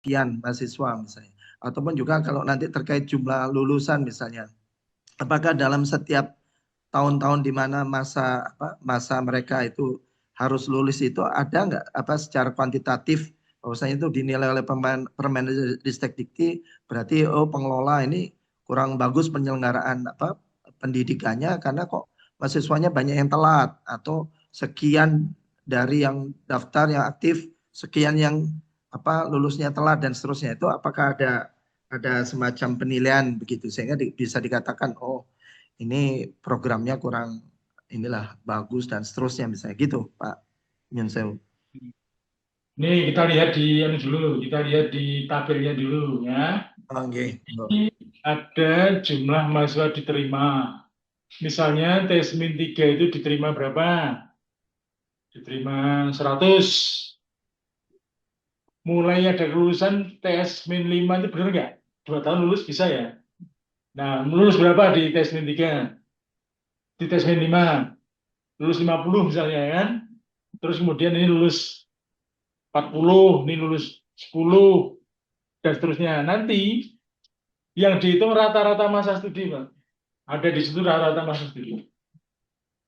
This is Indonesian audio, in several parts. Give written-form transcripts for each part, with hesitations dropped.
sekian mahasiswa misalnya. Ataupun juga kalau nanti terkait jumlah lulusan misalnya. Apakah dalam setiap tahun-tahun di mana masa mereka itu harus lulus itu ada nggak secara kuantitatif bahwasanya itu dinilai oleh Permendikti berarti pengelola ini kurang bagus penyelenggaraan pendidikannya karena kok mahasiswanya banyak yang telat atau sekian dari yang daftar yang aktif sekian yang lulusnya telat dan seterusnya itu apakah ada semacam penilaian begitu sehingga bisa dikatakan ini programnya kurang bagus dan seterusnya misalnya gitu Pak Nyunsew. Ini kita lihat di kita lihat di tabelnya dulu ya. Oke. Ini ada jumlah mahasiswa diterima. Misalnya tes min 3 itu diterima berapa? Diterima 100. Mulai ada kelulusan tes min 5 itu benar nggak? 2 tahun lulus bisa ya? Nah, lulus berapa di tes min 3? Di tes min 5. Lulus 50 misalnya kan? Terus kemudian ini lulus 40, ini lulus 10, dan seterusnya. Nanti yang dihitung rata-rata masa studi, Pak. Ada di situ rata-rata masa studi.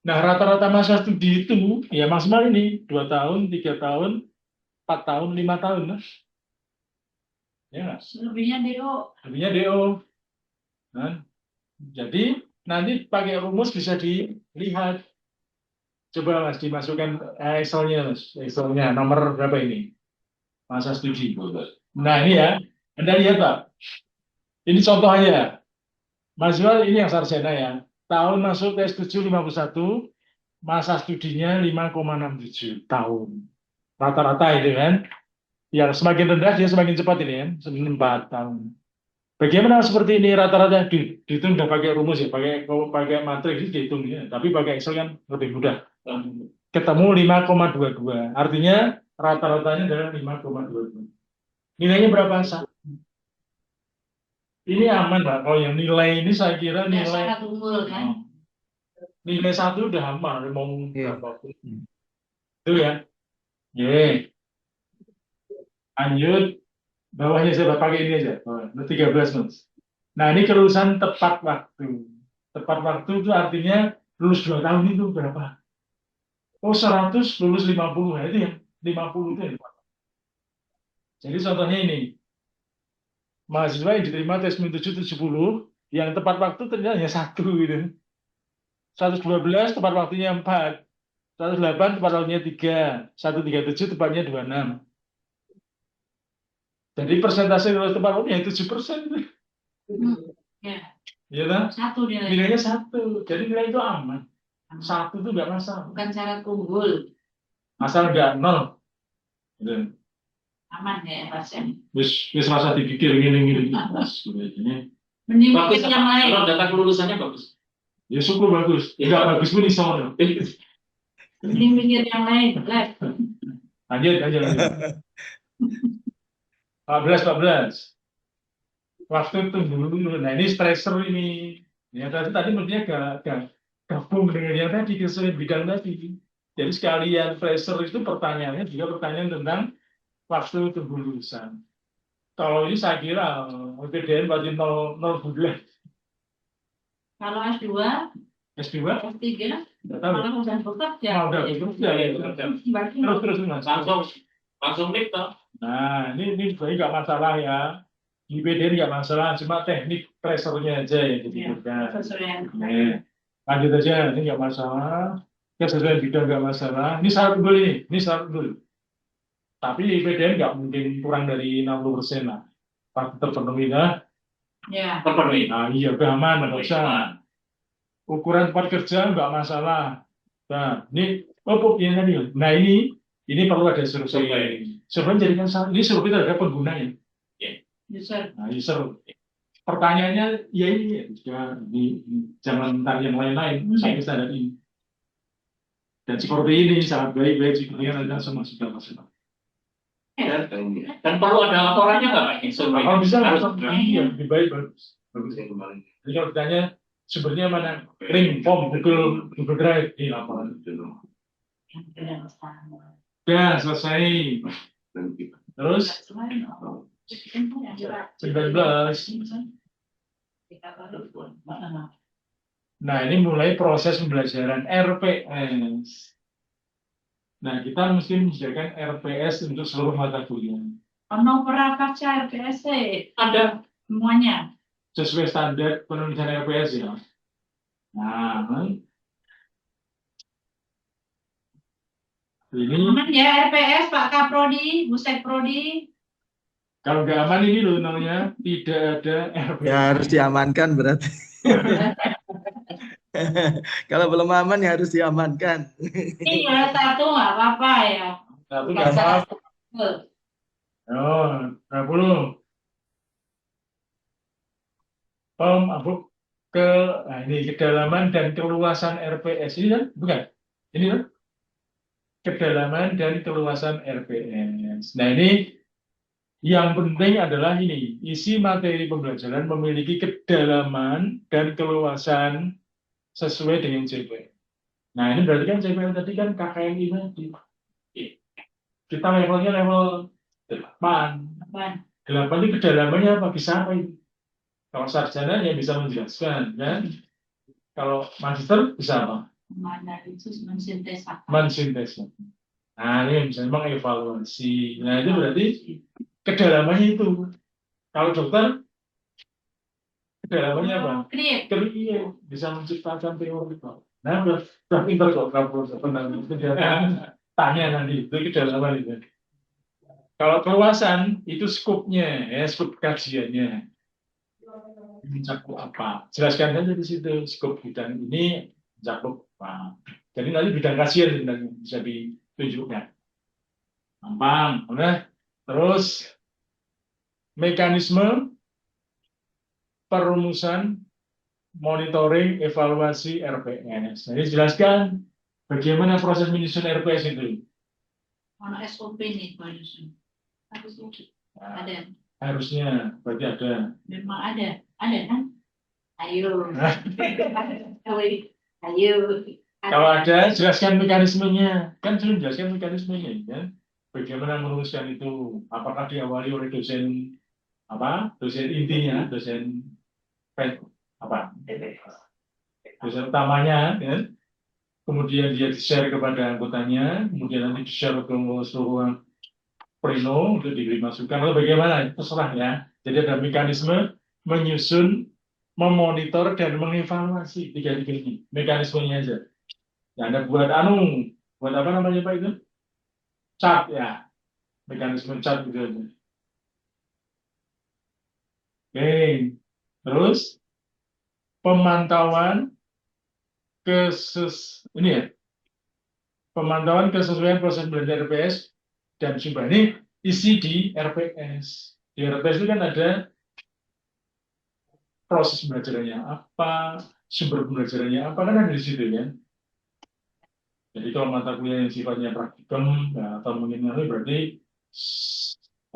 Nah, rata-rata masa studi itu ya maksimal ini 2 tahun, 3 tahun, 4 tahun, 5 tahun. Mas. Ya, lebihnya DO. lebihnya DO. Nah, jadi nanti pakai rumus bisa dilihat. Coba Mas dimasukkan Excel-nya, Mas. Excel-nya nomor berapa ini? Masa studi. Nah, ini ya. Anda lihat, Pak. Ini contoh aja. Mahasiswa ini yang sarjana ya. Tahun masuk tes 7 51, masa studinya 5,67 tahun. Rata-rata itu kan. Yang semakin rendah dia semakin cepat ini kan, 4 tahun. Bagaimana seperti ini rata-rata dihitung udah pakai rumus ya, pakai matriks dihitung ya, tapi pakai Excel kan lebih mudah. Ketemu 5,22. Artinya rata-ratanya adalah 5,22. Nilainya berapa? Ini aman, Pak. Kalau yang nilai ini saya kira nilai sangat unggul kan. Nilai 1 udah aman, mau berapa pun. Itu ya. Ye. Lanjut. Bawahnya saya pakai ini aja. 13 Mas. Nah, ini kelulusan tepat waktu. Tepat waktu itu artinya lulus 2 tahun itu berapa? 100 lulus 50. Nah, itu yang 50 itu yang tepat. Jadi contohnya ini. Mahasiswa yang diterima tes min 7 70, yang tepat waktu ternyata hanya 1 gitu. 112 tepat waktunya 4. 108 tepat waktunya 3. 137 tepatnya 26. Jadi persentase lulus tepat waktunya 7%. Ya. Iya kan? 1 nilainya 1. Jadi nilai itu aman. 1 itu nggak masalah. Bukan syarat unggul. Asal nggak 0. Gitu. Aman ya pasien. Wis rasa dipikir gini. Mending bagus yang lain. Kalau data kelulusannya bagus. Ya syukur bagus. Nggak bagus pun iso. Mending mikir yang lain. Lanjut. 14. Waktu tunggu dulu. Nah ini stressor ini. Ya tadi mestinya gabung dengan yang tadi kesulitan bidang tadi. Jadi sekalian pressure itu pertanyaannya juga pertanyaan tentang waktu tunggu lulusan. Kalau ini saya kira PDN berarti 0 bulan. Kalau S2, S2, S3, kalau udah bekerja. Udah bekerja ya. Terus Mas. Langsung nik toh. Nah, ini sebenarnya nggak masalah ya. Di PDN nggak masalah, cuma teknik pressure-nya aja yang dibutuhkan. Lanjut aja, ini nggak masalah. Kesesuaian bidang nggak masalah. Ini syarat unggul ini syarat unggul. Tapi PDN nggak mungkin kurang dari 60% lah. Pasti terpenuhi lah. Ya. Terpenuhi. Nah, iya, udah aman, nggak usah. Ukuran tempat kerja nggak masalah. Nah, ini yang tadi. Nah, ini perlu ada survei. Survei jadikan ini survei terhadap pengguna ya. User. Nah, user. Pertanyaannya ya ini jangan tanya yang lain-lain, sampai standar ini. Dan seperti ini sangat baik-baik sebenarnya ada semua sudah masalah. Dan perlu ada laporannya nggak Pak? Kalau bisa iya, lebih baik bagus. Yang kemarin. Jadi kalau ditanya sumbernya mana? Ring, form, Google Drive, di laporan itu. Ya, selesai. Terus Nah, ini mulai proses pembelajaran RPS. Nah, kita mesti menyediakan RPS untuk seluruh mata kuliah. Ono berapa cara RPS? Ada Semuanya. sesuai standar penulisan RPS ya. Nah, ini Aman ya RPS Pak Kaprodi, Bu Sekprodi. kalau nggak aman ini loh namanya tidak ada RPS. Ya harus diamankan berarti. Kalau belum aman ya harus diamankan. Iya satu nggak apa-apa ya. Tapi nggak apa-apa. Oh, 20. Nah ini kedalaman dan keluasan RPS ini kan, bukan? Ini kan? Kedalaman dan keluasan RPS. Nah ini yang penting adalah ini, isi materi pembelajaran memiliki kedalaman dan keluasan sesuai dengan CPL. Nah ini berarti kan CPL tadi kan KKMI tadi. Kita levelnya level 8. 8 ini kedalamannya apa? Bisa apa ini? Kalau sarjana ya bisa menjelaskan, kan? Kalau magister bisa apa? Mensintesis. Nah ini misalnya mengevaluasi. Nah itu berarti kedalamannya itu. Kalau dokter kedalamannya apa? Kreatif. Bisa menciptakan teori. Nah udah pintar kok kamu tanya nanti itu kedalaman itu. Kalau keluasan itu skopnya, ya skop kajiannya. Mencakup apa? Jelaskan saja di situ skop bidang ini mencakup apa. Jadi nanti bidang kajian sebenarnya bisa ditunjukkan. Gampang, udah. Terus mekanisme perumusan monitoring evaluasi RPS. Jadi jelaskan bagaimana proses menyusun RPS itu. Ono SOP nih Pak Yusuf. Ada. Harusnya berarti ada. Memang ada kan? Ayo. Ayo. Kalau ada, jelaskan mekanismenya. Kan sudah jelaskan mekanismenya, kan? Bagaimana merumuskan itu? Apakah diawali oleh dosen apa? Dosen intinya, dosen apa? Dosen utamanya, kan? Kemudian dia di-share kepada anggotanya, kemudian nanti di-share ke seluruh pleno untuk diberi masukan. Lalu bagaimana? Terserah ya. Jadi ada mekanisme menyusun, memonitor dan mengevaluasi tiga-tiga ini. Mekanismenya aja. Ya, Anda buat buat apa namanya Pak itu? Chart ya. Mekanisme chart gitu aja. Oke. Terus pemantauan ini ya. Pemantauan kesesuaian proses belajar RPS dan sumber ini isi di RPS. Di RPS itu kan ada proses pembelajarannya apa, sumber pembelajarannya apa, kan ada di situ kan. Jadi kalau mata kuliah yang sifatnya praktikum ya, atau mungkin ini berarti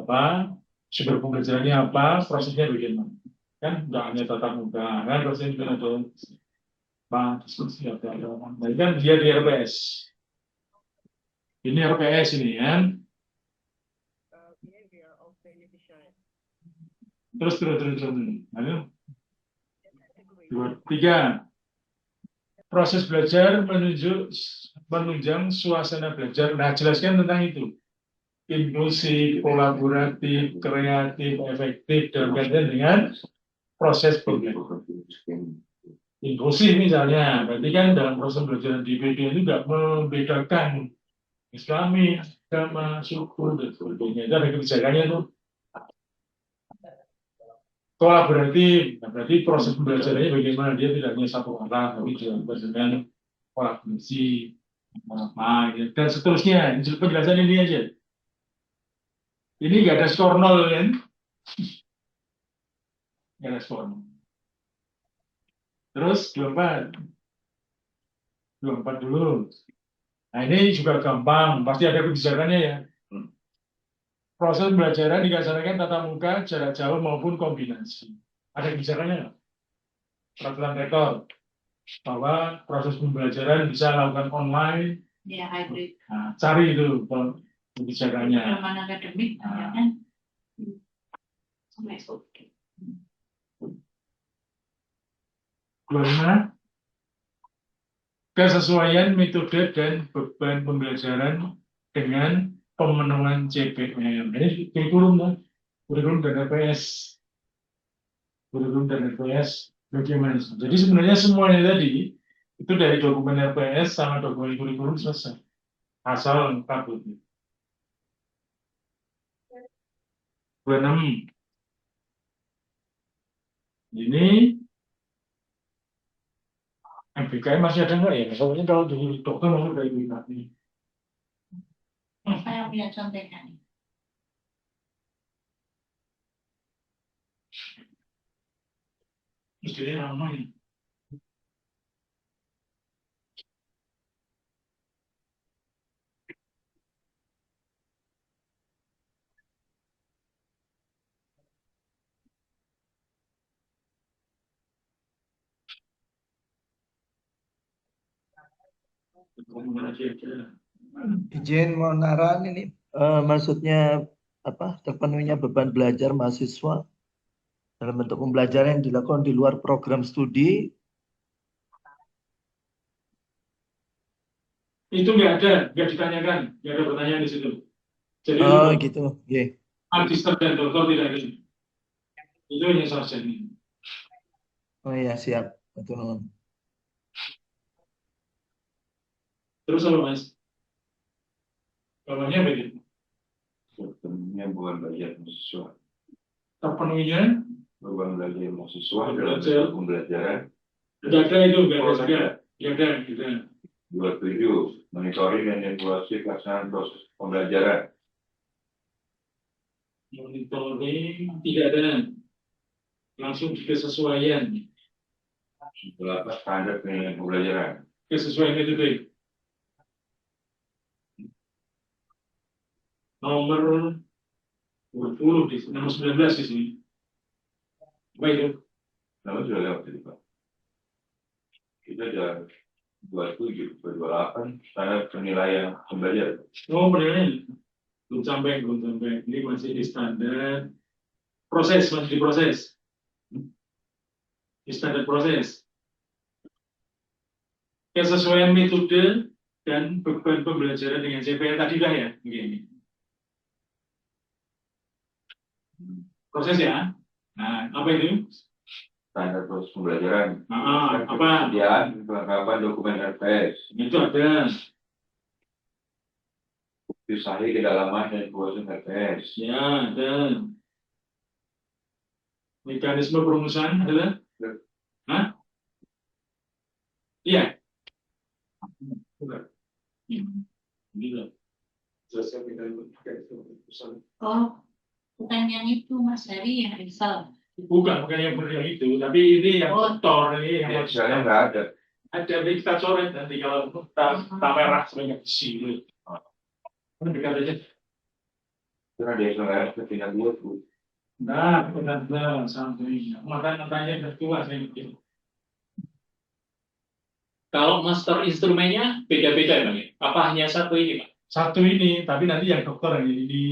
apa, sumber pembelajarannya apa, prosesnya bagaimana. Kan nggak hanya tatap muka, kan prosesnya juga ada diskusi ada. Nah, ini kan dia di RPS. Ini RPS ini kan. Terus. Lalu 2, 3. Proses belajar menunjang suasana belajar. Nah, jelaskan tentang itu. Inklusif, kolaboratif, kreatif, efektif, dalam kaitan dengan proses belajar. Inklusif misalnya, berarti kan dalam proses belajar di PD itu nggak membedakan Islami, agama, suku, dan sebagainya. Itu ada kebijakannya tuh. Kolaboratif, nah, berarti proses pembelajarannya bagaimana, dia tidak hanya satu arah, tapi juga dengan kolaborasi, dan seterusnya. Penjelasan ini aja. Ini nggak ada skor 0 kan? Nggak ada skor 0. Terus 24 dulu. Nah ini juga gampang, pasti ada kebijakannya ya. Proses pembelajaran dilaksanakan tatap muka, jarak jauh maupun kombinasi. Ada kebijakannya nggak? Peraturan rektor bahwa proses pembelajaran bisa lakukan online. Ya hybrid. Nah, cari itu kebijakannya. Pengalaman akademik, kan? metode. 25. Kesesuaian metode dan beban pembelajaran dengan pemenuhan CPM. Ini kurikulum kan? Kurikulum dan RPS. Kurikulum dan RPS bagaimana? Jadi sebenarnya semuanya tadi itu dari dokumen RPS sama dokumen kurikulum selesai. Asal lengkap itu. 26. Ini MBKM masih ada nggak ya? Soalnya kalau di dokter masih ada ini. Saya punya contekan. Istilahnya lama ya. Izin mau naran ini maksudnya apa? Terpenuhinya beban belajar mahasiswa dalam bentuk pembelajaran yang dilakukan di luar program studi. Itu nggak ditanyakan, nggak ada pertanyaan di situ. Jadi Oh gitu, yeah. magister dan doktor tidak ada. Itu hanya sarjana. Oh iya siap, betul. Terus apa mas? Bawahnya begitu. Terpenuhnya bukan belajar mahasiswa. Terpenuhinya Beban belajar mahasiswa dalam Belajar. bentuk pembelajaran. nggak ada itu, nggak Oh, ada juga. Nggak ada, gitu. 27. Monitoring dan evaluasi pelaksanaan proses pembelajaran. Monitoring tidak ada. Langsung di kesesuaian. 8. Standar penilaian pembelajaran. Kesesuaian metode. Nomor 20 di nomor 19 di sini. Apa itu? Nama sudah lewat tadi Pak. Kita ada 27, 28. Standar penilaian pembelajaran. Oh, penilaian. Belum sampai. Ini masih di standar proses, masih di proses. Di standar proses. Kesesuaian metode dan beban pembelajaran dengan CPR tadi lah ya. Begini. Proses ya. Nah, apa itu? Standar proses pembelajaran. Apa? Kemudian kelengkapan dokumen RPS. Itu ada. Usahi kedalaman dan kepuasan RPS. Ya, ada. Mekanisme perumusan adalah? Hah? Iya. Bukan. Ini loh. Selesai mekanisme perumusan. Oh, bukan yang itu Mas Heri yang risau. Bukan yang benar itu, tapi ini yang kotor ini yang Misalnya nggak ada. ada di kita coret nanti kalau tak merah sebanyak besi. Dekat aja. Karena ada SLR ketinggal 20. Nah, benar sampai. Makanya tanya berdua saya bikin. Kalau master instrumennya beda-beda ya, Bang? Apa hanya satu ini, Pak? Satu ini, tapi nanti yang dokter yang di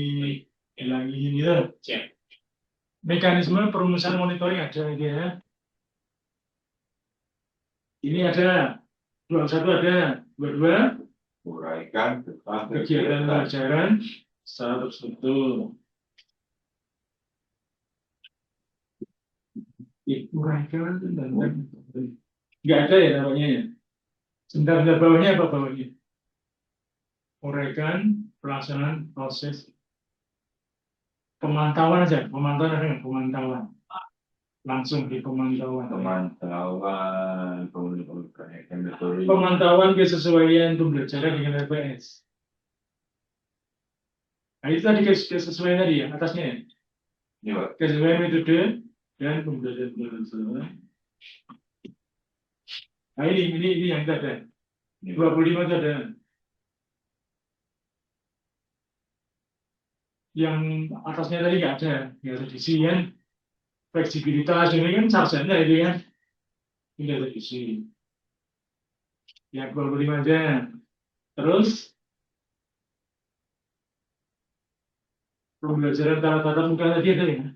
lagi ini ya. Siap. Mekanisme perumusan monitoring ada ini ya. Ini ada 21 ada 22 Uraikan tentang kegiatan pelajaran secara terstruktur. Uraikan dan nggak ada ya namanya ya. Sebentar bawahnya apa bawahnya? Uraikan pelaksanaan proses pemantauan aja, pemantauan ada nggak? Pemantauan langsung di pemantauan. Pemantauan kesesuaian pembelajaran dengan RPS. Nah itu tadi kesesuaian tadi ya atasnya ya. Ini Pak. Kesesuaian metode dan pembelajaran. Nah ini yang kita ada. 25 itu ada. Yang atasnya tadi nggak ada diisi kan. Fleksibilitas ini kan sarjana itu ya. Ini ada diisi. Yang 25 aja. Terus pembelajaran tatap muka tadi ada ya.